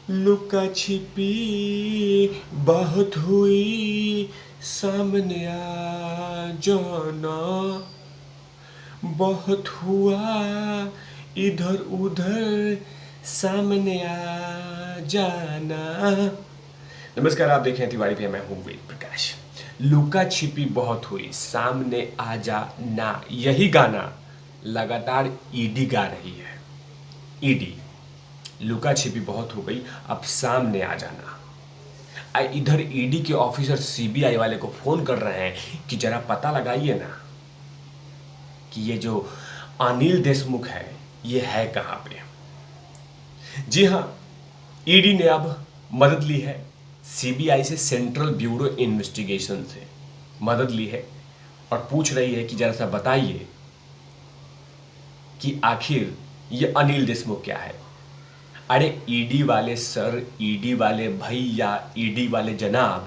लुका छिपी बहुत हुई, सामने आ जाना। बहुत हुआ इधर उधर, सामने आ जाना। नमस्कार, आप देख रहे हैं तिवारी पे, मैं हूं वेद प्रकाश। लुका छिपी बहुत हुई, सामने आ जाना, यही गाना लगातार ईडी गा रही है। ईडी, लुका छिपी बहुत हो गई, अब सामने आ जाना। इधर ईडी के ऑफिसर सीबीआई वाले को फोन कर रहे हैं कि जरा पता लगाइए ना कि ये जो अनिल देशमुख है ये है कहां पे। जी हां, ईडी ने अब मदद ली है सीबीआई से, सेंट्रल ब्यूरो इन्वेस्टिगेशन से मदद ली है और पूछ रही है कि जरा सा बताइए कि आखिर ये अनिल देशमुख क्या है। अरे ईडी वाले सर, ईडी वाले भैया, ईडी वाले जनाब,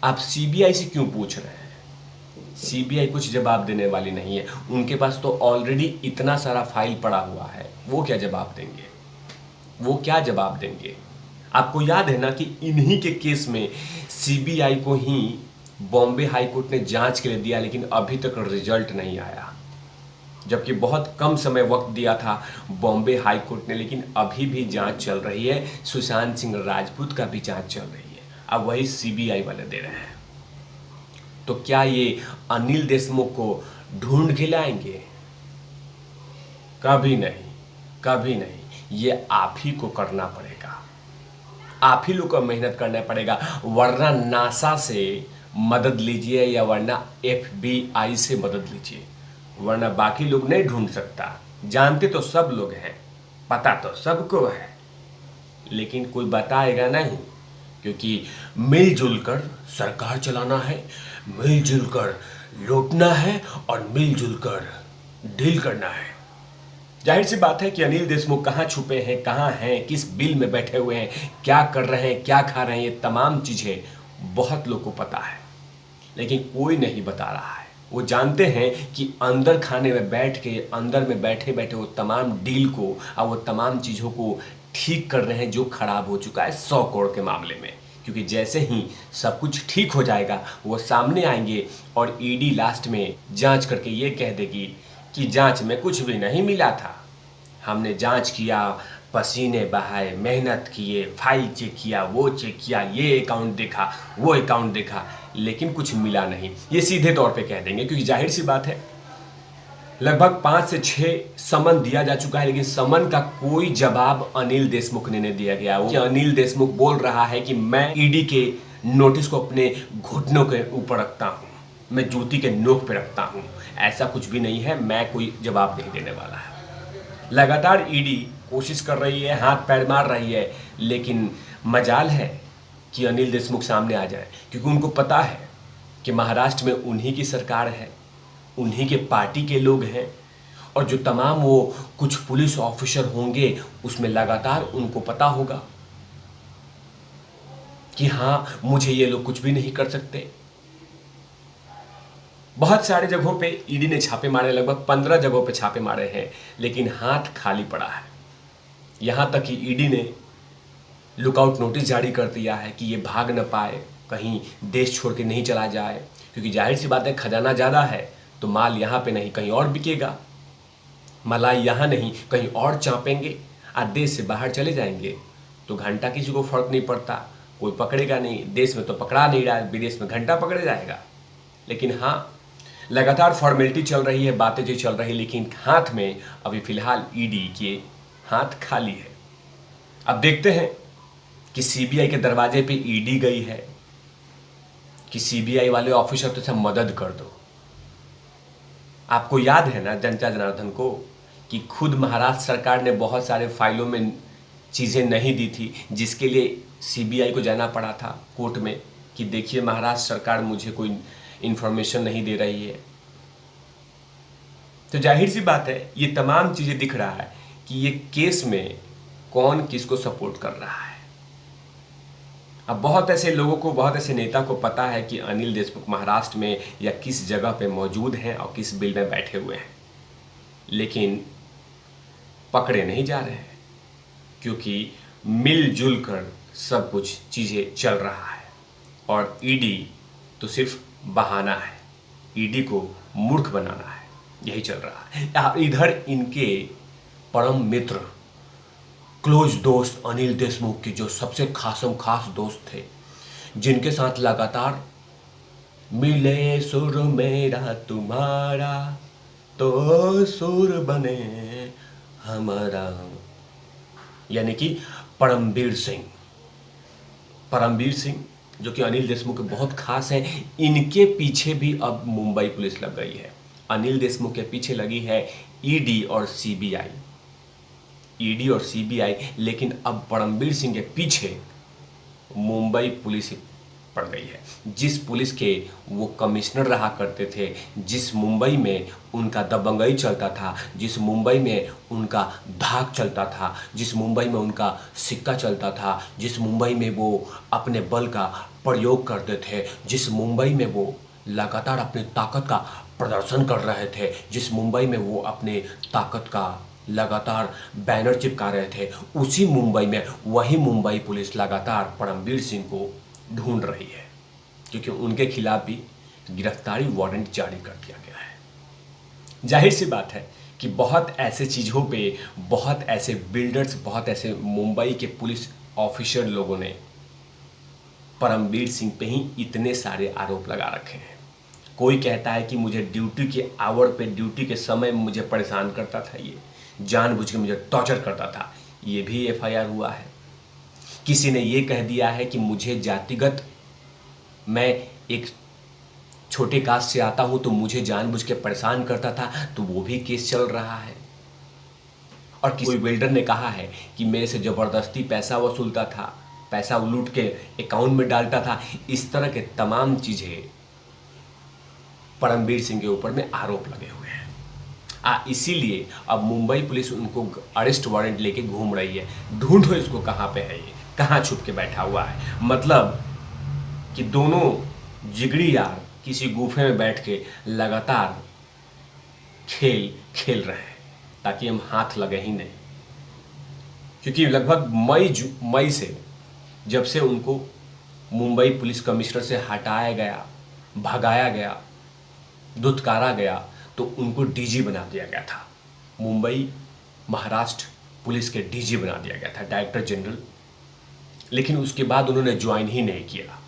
आप सीबीआई से क्यों पूछ रहे हैं? सीबीआई कुछ जवाब देने वाली नहीं है, उनके पास तो ऑलरेडी इतना सारा फाइल पड़ा हुआ है। वो क्या जवाब देंगे? वो क्या जवाब देंगे? आपको याद है ना कि इन्हीं के केस में सीबीआई को ही बॉम्बे हाई कोर्ट ने जांच के लिए दिया, लेकिन अभी तक रिजल्ट नहीं आया, जबकि बहुत कम समय वक्त दिया था बॉम्बे हाई कोर्ट ने, लेकिन अभी भी जांच चल रही है। सुशांत सिंह राजपूत का भी जांच चल रही है, अब वही सीबीआई वाले दे रहे हैं। तो क्या ये अनिल देशमुख को ढूंढ के लाएंगे? कभी नहीं, कभी नहीं। ये आप ही को करना पड़ेगा, आप ही लोग को मेहनत करना पड़ेगा, वरना नासा से मदद लीजिए या वरना एफबीआई से मदद लीजिए, वरना बाकी लोग नहीं ढूंढ सकता। जानते तो सब लोग हैं, पता तो सबको है, लेकिन कोई बताएगा नहीं, क्योंकि मिलजुल कर सरकार चलाना है, मिलजुल कर लूटना है और मिलजुल कर डील करना है। जाहिर सी बात है कि अनिल देशमुख कहाँ छुपे हैं, कहाँ हैं, किस बिल में बैठे हुए हैं, क्या कर रहे हैं, क्या खा रहे हैं, ये तमाम चीज़ें बहुत लोग को पता है, लेकिन कोई नहीं बता रहा है। वो जानते हैं कि अंदर खाने में बैठ के, अंदर में बैठे बैठे वो तमाम डील को और वो तमाम चीज़ों को ठीक कर रहे हैं जो खराब हो चुका है 100 करोड़ के मामले में। क्योंकि जैसे ही सब कुछ ठीक हो जाएगा वो सामने आएंगे और ईडी लास्ट में जांच करके ये कह देगी कि जांच में कुछ भी नहीं मिला था, हमने जांच किया, पसीने बहाए, मेहनत किए, फाइल चेक किया, वो चेक किया, ये अकाउंट देखा, वो अकाउंट देखा, लेकिन कुछ मिला नहीं। ये सीधे तौर पे कह देंगे, क्योंकि जाहिर सी बात है लगभग 5 से 6 समन दिया जा चुका है, लेकिन समन का कोई जवाब अनिल देशमुख ने नहीं दिया गया। वो अनिल देशमुख बोल रहा है कि मैं ईडी के नोटिस को अपने घुटनों के ऊपर रखता हूँ, मैं जूती के नोक पे रखता हूँ। ऐसा कुछ भी नहीं है, मैं कोई जवाब नहीं देने वाला है। लगातार ईडी कोशिश कर रही है, हाथ पैर मार रही है, लेकिन मजाल है कि अनिल देशमुख सामने आ जाए, क्योंकि उनको पता है कि महाराष्ट्र में उन्हीं की सरकार है, उन्हीं के पार्टी के लोग हैं, और जो तमाम वो कुछ पुलिस ऑफिसर होंगे उसमें लगातार उनको पता होगा कि हाँ, मुझे ये लोग कुछ भी नहीं कर सकते। बहुत सारे जगहों पे ईडी ने छापे मारे, लगभग 15 जगहों पे छापे मारे हैं, लेकिन हाथ खाली पड़ा है। यहां तक कि ईडी ने लुकआउट नोटिस जारी कर दिया है कि ये भाग न पाए, कहीं देश छोड़ के नहीं चला जाए, क्योंकि जाहिर सी बात है खजाना ज़्यादा है तो माल यहाँ पे नहीं कहीं और बिकेगा, मलाई यहाँ नहीं कहीं और चापेंगे, आज देश से बाहर चले जाएंगे तो घंटा किसी को फर्क नहीं पड़ता, कोई पकड़ेगा नहीं। देश में तो पकड़ा नहीं रहा है, विदेश में घंटा पकड़े जाएगा। लेकिन हाँ, लगातार फॉर्मेलिटी चल रही है, बातें जो चल रही है, लेकिन हाथ में अभी फिलहाल ईडी के हाथ खाली है। अब देखते हैं कि सीबीआई के दरवाजे पे ईडी गई है कि सीबीआई वाले ऑफिसर तो सब मदद कर दो। आपको याद है ना जनता जनार्दन को कि खुद महाराष्ट्र सरकार ने बहुत सारे फाइलों में चीज़ें नहीं दी थी, जिसके लिए सीबीआई को जाना पड़ा था कोर्ट में कि देखिए महाराष्ट्र सरकार मुझे कोई इन्फॉर्मेशन नहीं दे रही है। तो जाहिर सी बात है ये तमाम चीज़ें दिख रहा है कि ये केस में कौन किसको सपोर्ट कर रहा है। अब बहुत ऐसे लोगों को, बहुत ऐसे नेता को पता है कि अनिल देशमुख महाराष्ट्र में या किस जगह पे मौजूद हैं और किस बिल में बैठे हुए हैं, लेकिन पकड़े नहीं जा रहे हैं, क्योंकि मिलजुल कर सब कुछ चीज़ें चल रहा है और ईडी तो सिर्फ बहाना है, ईडी को मूर्ख बनाना है, यही चल रहा है। इधर इनके परम मित्र क्लोज दोस्त अनिल देशमुख के जो सबसे खासम खास दोस्त थे, जिनके साथ लगातार मिले सुर मेरा तुम्हारा तो सुर बने हमारा, यानी कि परमवीर सिंह, परमवीर सिंह जो कि अनिल देशमुख के बहुत खास हैं, इनके पीछे भी अब मुंबई पुलिस लग गई है। अनिल देशमुख के पीछे लगी है ईडी और सीबीआई, ईडी और सीबीआई, लेकिन अब परमवीर सिंह के पीछे मुंबई पुलिस पड़ गई है। जिस पुलिस के वो कमिश्नर रहा करते थे, जिस मुंबई में उनका दबंगई चलता था, जिस मुंबई में उनका धाक चलता था, जिस मुंबई में उनका सिक्का चलता था, जिस मुंबई में वो अपने बल का प्रयोग करते थे, जिस मुंबई में वो लगातार अपनी ताकत का प्रदर्शन कर रहे थे, जिस मुंबई में वो अपने ताकत का लगातार बैनर चिपका रहे थे, उसी मुंबई में वही मुंबई पुलिस लगातार परमवीर सिंह को ढूंढ रही है, क्योंकि उनके खिलाफ भी गिरफ्तारी वारंट जारी कर दिया गया है। जाहिर सी बात है कि बहुत ऐसे चीज़ों पे, बहुत ऐसे बिल्डर्स, बहुत ऐसे मुंबई के पुलिस ऑफिसर लोगों ने परमवीर सिंह पे ही इतने सारे आरोप लगा रखे हैं। कोई कहता है कि मुझे ड्यूटी के आवर पे, ड्यूटी के समय मुझे परेशान करता था, ये जानबूझ के मुझे टॉर्चर करता था, ये भी एफआईआर हुआ है। किसी ने ये कह दिया है कि मुझे जातिगत, मैं एक छोटे कास्ट से आता हूं तो मुझे जानबूझ के परेशान करता था, तो वो भी केस चल रहा है। और किसी बिल्डर ने कहा है कि मेरे से ज़बरदस्ती पैसा वसूलता था, पैसा लूट के अकाउंट में डालता था। इस तरह के तमाम चीज़ें परमवीर सिंह के ऊपर में आरोप लगे हुए हैं। इसीलिए अब मुंबई पुलिस उनको अरेस्ट वारंट लेके घूम रही है। ढूंढो इसको, कहाँ पे है ये, कहाँ छुप के बैठा हुआ है। मतलब कि दोनों जिगरी यार किसी गुफे में बैठ के लगातार खेल खेल रहे हैं ताकि हम हाथ लगे ही नहीं, क्योंकि लगभग मई से, जब से उनको मुंबई पुलिस कमिश्नर से हटाया गया, भगाया गया, धुतकारा गया, तो उनको डीजी बना दिया गया था। मुंबई महाराष्ट्र पुलिस के डीजी बना दिया गया था, डायरेक्टर जनरल। लेकिन उसके बाद उन्होंने ज्वाइन ही नहीं किया।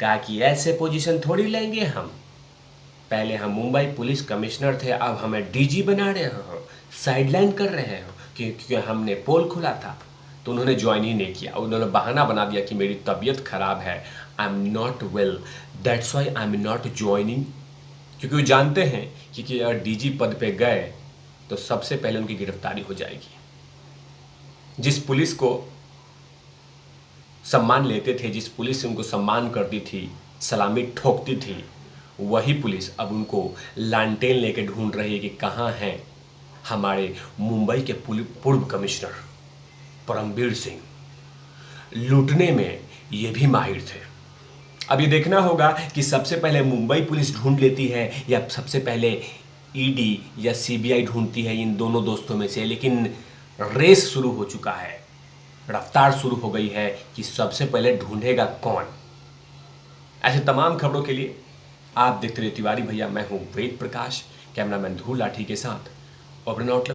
कहा कि ऐसे पोजीशन थोड़ी लेंगे हम, पहले हम मुंबई पुलिस कमिश्नर थे, अब हमें डीजी बना रहे हो, साइडलाइन कर रहे हो, क्योंकि हमने पोल खुला था। तो उन्होंने ज्वाइन ही नहीं किया। उन्होंने बहाना बना दिया कि मेरी तबीयत खराब है, I am not well, that's why I am not joining. क्योंकि वो जानते हैं कि अगर डीजी पद पे गए तो सबसे पहले उनकी गिरफ्तारी हो जाएगी। जिस पुलिस को सम्मान लेते थे, जिस पुलिस से उनको सम्मान करती थी, सलामी ठोकती थी, वही पुलिस अब उनको लालटेन लेके ढूंढ रही है कि कहाँ हैं हमारे मुंबई के पूर्व कमिश्नर परमवीर सिंह। लूटने में ये भी माहिर थे। अब ये देखना होगा कि सबसे पहले मुंबई पुलिस ढूंढ लेती है या सबसे पहले ईडी या सीबीआई ढूंढती है, इन दोनों दोस्तों में से। लेकिन रेस शुरू हो चुका है, रफ्तार शुरू हो गई है कि सबसे पहले ढूंढेगा कौन। ऐसे तमाम खबरों के लिए आप देखते रहिए तिवारी भैया। मैं हूं वेद प्रकाश, कैमरामैन धूल लाठी के साथ। और